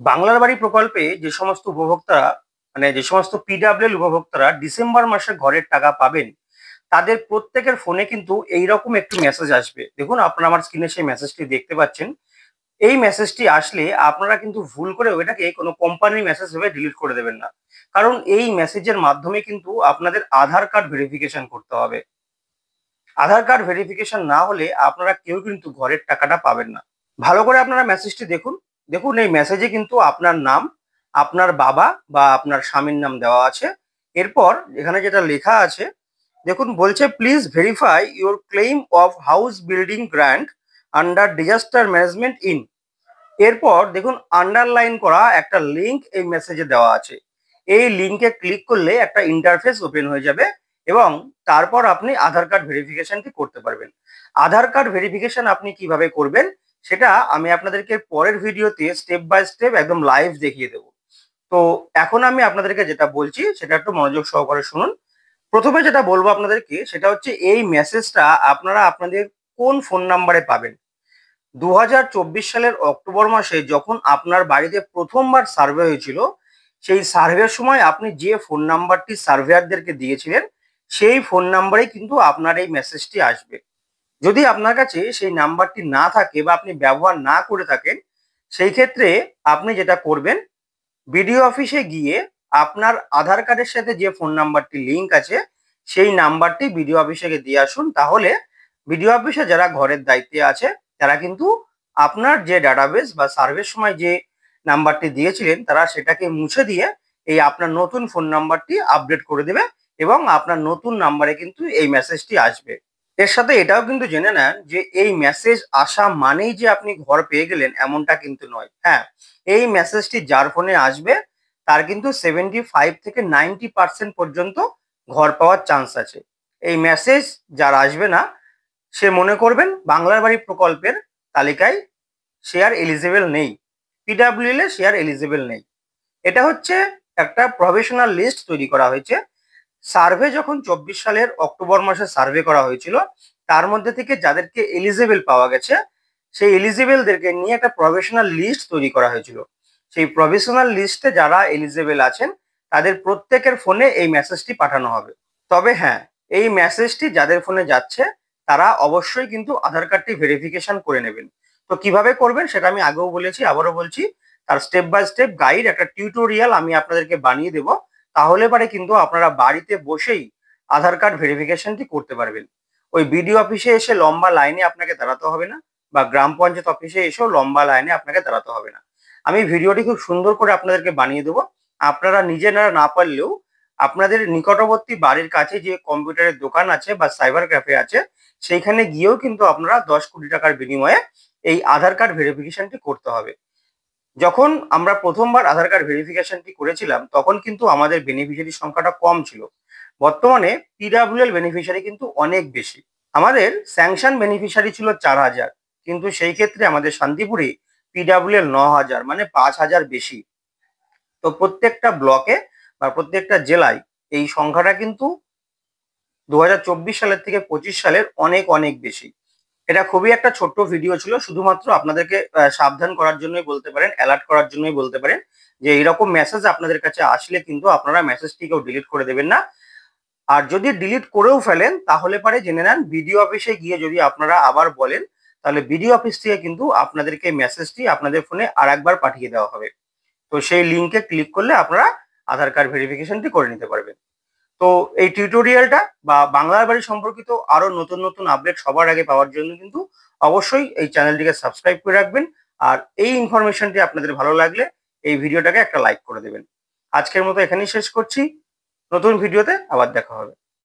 বাংলার বাড়ি প্রকল্পে যে সমস্ত উপভোক্তারা যে সমস্ত পিডাব্লিউএল উপভোক্তারা ডিসেম্বর মাসে ঘরের টাকা পাবেন, তাদের প্রত্যেকের ফোনে কিন্তু এইরকম একটি মেসেজ আসবে। দেখুন, আপনারা আমার স্ক্রিনে সেই মেসেজটি দেখতে পাচ্ছেন। এই মেসেজটি আসলে আপনারা কিন্তু ভুল করে ওইটাকে কোনো কোম্পানির মেসেজ ভেবে ডিলিট করে দেবেন না। কারণ এই মেসেজের মাধ্যমে কিন্তু আপনাদের আধার কার্ড ভেরিফিকেশন করতে হবে। আধার কার্ড ভেরিফিকেশন না হলে আপনারা কেউ কিন্তু ঘরের টাকাটা পাবেন না। ভালো করে আপনারা মেসেজটি দেখুন। দেখুন, এই মেসেজে কিন্তু আপনার নাম, আপনার বাবা বা আপনার স্বামীর নাম দেওয়া আছে। এরপর এখানে যেটা লেখা আছে, দেখুন বলছে please verify your claim of house building grant under disaster management in. এরপর দেখুন আন্ডারলাইন করা একটা লিংক এই মেসেজে দেওয়া আছে। এই লিংকে ক্লিক করলে একটা ইন্টারফেস ওপেন হয়ে যাবে এবং তারপর আপনি আধার কার্ড ভেরিফিকেশনটি করতে পারবেন। আধার কার্ড ভেরিফিকেশন আপনি কিভাবে করবেন সেটা আমি আপনাদেরকে পরের ভিডিওতে স্টেপ বাই স্টেপ একদম লাইভ দেখিয়ে দেবো। তো এখন আমি আপনাদেরকে যেটা বলছি সেটা একটু মনোযোগ সহকারে শুনুন। প্রথমে যেটা বলবো আপনাদেরকে সেটা হচ্ছে এই মেসেজটা আপনারা আপনাদের কোন ফোন নাম্বারে পাবেন। 2024 সালের অক্টোবর মাসে যখন আপনার বাড়িতে প্রথমবার সার্ভে হয়েছিল, সেই সার্ভের সময় আপনি যে ফোন নাম্বারটি সার্ভেয়ারদেরকে দিয়েছিলেন, সেই ফোন নাম্বারেই কিন্তু আপনার এই মেসেজটি আসবে। যদি আপনার কাছে সেই নাম্বারটি না থাকে বা আপনি ব্যবহার না করে থাকেন, সেই ক্ষেত্রে আপনি যেটা করবেন, বিডিও অফিসে গিয়ে আপনার আধার কার্ডের সাথে যে ফোন নাম্বারটি লিংক আছে, সেই নাম্বারটি বিডিও অফিসে গিয়ে দিয়ে আসুন। তাহলে বিডিও অফিসে যারা ঘরের দায়িত্বে আছে তারা কিন্তু আপনার যে ডাটাবেস বা সার্ভের সময় যে নাম্বারটি দিয়েছিলেন তারা সেটাকে মুছে দিয়ে এই আপনার নতুন ফোন নাম্বারটি আপডেট করে দেবে এবং আপনার নতুন নাম্বারে কিন্তু এই মেসেজটি আসবে। এর সাথে এটাও কিন্তু জেনে নেন যে এই মেসেজ আসা মানেই যে আপনি ঘর পেয়ে গেলেন এমনটা কিন্তু নয়। হ্যাঁ, এই মেসেজটি যার ফোনে আসবে তার কিন্তু 75 থেকে 90% পর্যন্ত ঘর পাওয়ার চান্স আছে। এই মেসেজ যার আসবে না, সে মনে করবেন বাংলার বাড়ি প্রকল্পের তালিকায় শেয়ার এলিজিবল নেই, পিডাব্লিউএল এ শেয়ার এলিজিবল নেই। এটা হচ্ছে একটা প্রভিশনাল লিস্ট তৈরি করা হয়েছে। সার্ভে যখন 24 সালের অক্টোবর মাসে সার্ভে করা হয়েছিল, তার মধ্যে থেকে যাদেরকে এলিজিবল পাওয়া গেছে, সেই এলিজিবলদেরকে নিয়ে একটা প্রভিশনাল লিস্ট তৈরি করা হয়েছিল। সেই প্রভিশনাল লিস্টে যারা এলিজিবল আছেন তাদের প্রত্যেকের ফোনে এই মেসেজটি পাঠানো হবে। তবে হ্যাঁ, এই মেসেজটি যাদের ফোনে যাচ্ছে তারা অবশ্যই কিন্তু আধার কার্ডটি ভেরিফিকেশন করে নেবেন। তো কিভাবে করবেন সেটা আমি আগেও বলেছি, আবারও বলছি। তার স্টেপ বাই স্টেপ গাইড, একটা টিউটোরিয়াল আমি আপনাদেরকে বানিয়ে দেবো। তাহলে পরে কিন্তু আপনারা বাড়িতে বসেই আধার কার্ড ভেরিফিকেশনটি করতে পারবেন। ওই বিডিও অফিসে এসে লম্বা লাইনে আপনাকে দাঁড়াতে হবে না, বা গ্রাম পঞ্চায়েত অফিসে এসেও লম্বা লাইনে আপনাকে দাঁড়াতে হবে না। আমি ভিডিওটি খুব সুন্দর করে আপনাদেরকে বানিয়ে দেবো। আপনারা নিজেরা না পারলেও আপনাদের নিকটবর্তী বাড়ির কাছে যে কম্পিউটারের দোকান আছে বা সাইবার ক্যাফে আছে, সেইখানে গিয়েও কিন্তু আপনারা 10 কোটি টাকার বিনিময়ে এই আধার কার্ড ভেরিফিকেশনটি করতে হবে। যখন আমরা প্রথমবার আধার কার্ড ভেরিফিকেশনটি করেছিলাম তখন কিন্তু আমাদের বেনিফিশিয়ারি সংখ্যাটা কম ছিল। বর্তমানে পিডাব্লিউএল বেনিফিশিয়ারি কিন্তু অনেক বেশি। আমাদের স্যাংশন বেনিফিশিয়ারি ছিল 4,000, কিন্তু সেই ক্ষেত্রে আমাদের শান্তিপুরে পিডাব্লিউএল 9,000, মানে 5,000 বেশি। তো প্রত্যেকটা ব্লকে বা প্রত্যেকটা জেলায় এই সংখ্যাটা কিন্তু 2024 সালের থেকে 25 সালের অনেক অনেক বেশি। এটা খুবই একটা ছোট্ট ভিডিও ছিল, শুধুমাত্র আপনাদেরকে সাবধান করার জন্যই বলতে পারেন, অ্যালার্ট করার জন্যই বলতে পারেন যে এইরকম মেসেজ আপনাদের কাছে আসলে কিন্তু আপনারা মেসেজটিকেও ডিলিট করে দেবেন না। আর যদি ডিলিট করেও ফেলেন তাহলে পরে জেনে নেন বিডিও অফিসে গিয়ে যদি আপনারা আবার বলেন, তাহলে বিডিও অফিস থেকে কিন্তু আপনাদেরকে মেসেজটি আপনাদের ফোনে আরেকবার পাঠিয়ে দেওয়া হবে। তো সেই লিংকে ক্লিক করলে আপনারা আধার কার্ড ভেরিফিকেশনটি করে নিতে পারবেন। তো এই টিউটোরিয়ালটা বা বাংলার বাড়ি সম্পর্কিত আরো নতুন নতুন আপডেট সবার আগে পাওয়ার জন্য কিন্তু অবশ্যই এই চ্যানেলটিকে সাবস্ক্রাইব করে রাখবেন। আর এই ইনফরমেশনটি আপনাদের ভালো লাগলে এই ভিডিওটাকে একটা লাইক করে দেবেন। আজকের মতো এখানেই শেষ করছি। নতুন ভিডিওতে আবার দেখা হবে।